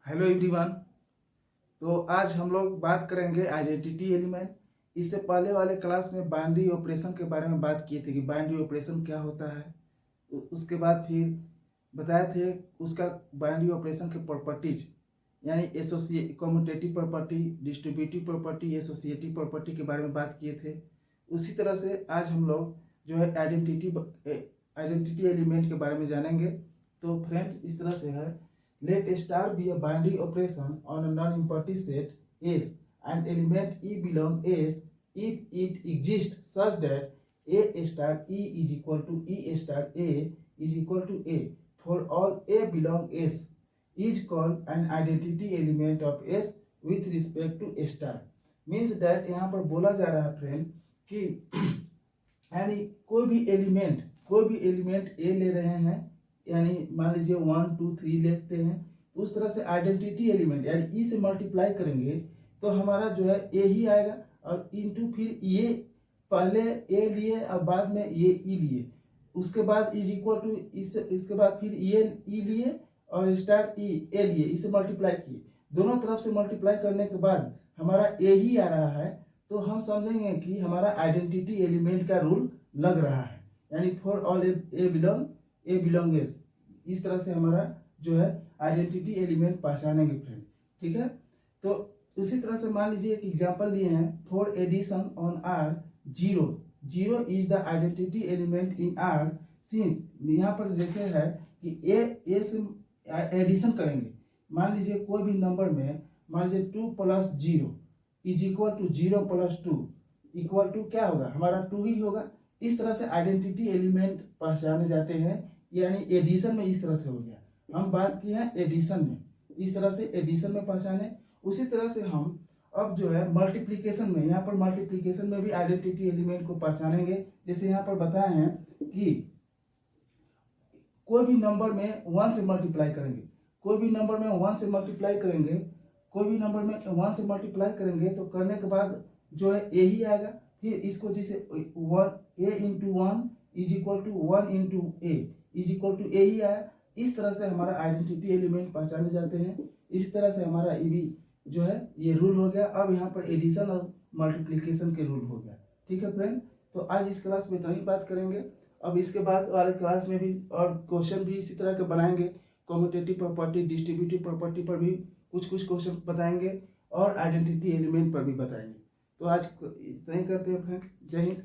Hello everyone. तो आज हम लोग बात करेंगे आइडेंटिटी एलिमेंट। इससे पहले वाले क्लास में बाइनरी ऑपरेशन के बारे में बात किए थे कि बाइनरी ऑपरेशन क्या होता है। उसके बाद फिर बताए थे उसका बाइनरी ऑपरेशन के प्रॉपर्टीज, यानी commutative property, distributive property, associative property के बारे में बात किए थे। उसी तरह से आज हम लोग जो है आइडेंटिटी एलिमेंट के बारे में जानेंगे। तो फ्रेंड इस तरह से है, let star be a binary operation on a non-empty set S and element E belong S if it exists such that A star E is equal to E star A is equal to A. For all A belong S is called an identity element of S with respect to star. Means that यहाँ पर बोला जा रहा है friend कि यानी कोई भी एलिमेंट A ले रहे हैं, यानी मान लीजिए 1 2 3 लेते हैं, तो उस तरह से आइडेंटिटी एलिमेंट यानी ई से मल्टीप्लाई करेंगे तो हमारा जो है ए ही आएगा, और इनटू फिर ये पहले ए लिए और बाद में ये ई लिए, उसके बाद इज इक्वल टू इसके बाद फिर ये ई लिए और स्टार ई ए लिए, इसे मल्टीप्लाई किए। दोनों तरफ से मल्टीप्लाई करने के बाद हमारा ए ही आ रहा है, तो हम समझेंगे कि हमारा आइडेंटिटी एलिमेंट का रूल लग रहा है, यानी for all A belong S. इस तरह से हमारा जो है आइडेंटिटी एलिमेंट पहचानेंगे फ्रेंड, ठीक है। तो उसी तरह से मान लीजिए एक एग्जांपल दिए हैं, for addition on R 0 is the identity element in R since. यहाँ पर जैसे है कि ए से एडिशन करेंगे, मान लीजिए कोई भी नंबर में मान लीजिए 2 + 0 is equal to 0 + 2 equal to क्या होगा, हमारा 2 ही होगा। इस तरह से आइडेंटिटी एलिमेंट पहचाने जाते हैं, यानी एडिशन में इस तरह से हो गया। हम बात की है एडिशन में, इस तरह से एडिशन में पहचाने। उसी तरह से हम अब जो है मल्टीप्लिकेशन में, यहाँ पर मल्टीप्लिकेशन में भी आइडेंटिटी एलिमेंट को पहचानेंगे। जैसे यहाँ पर बताए हैं कि कोई भी नंबर में 1 से मल्टीप्लाई करेंगे, तो करने के बाद जो है ए ही आएगा। फिर इसको जैसे a into 1 is equal to 1 into a is equal to a ही आया। इस तरह से हमारा आइडेंटिटी एलिमेंट पहचाने जाते हैं। इस तरह से हमारा ई भी जो है ये रूल हो गया। अब यहाँ पर एडिशन और मल्टीप्लिकेशन के रूल हो गया, ठीक है फ्रेंड। तो आज इस क्लास में इतना ही बात करेंगे। अब इसके बाद वाले क्लास में भी और क्वेश्चन भी इसी तरह के बनाएंगे। कम्यूटेटिव प्रॉपर्टी, डिस्ट्रीब्यूटिव प्रॉपर्टी पर भी कुछ क्वेश्चन बताएंगे और आइडेंटिटी एलिमेंट पर भी बताएंगे। तो आज इतना ही करते हैं फ्रेंड। जय हिंद।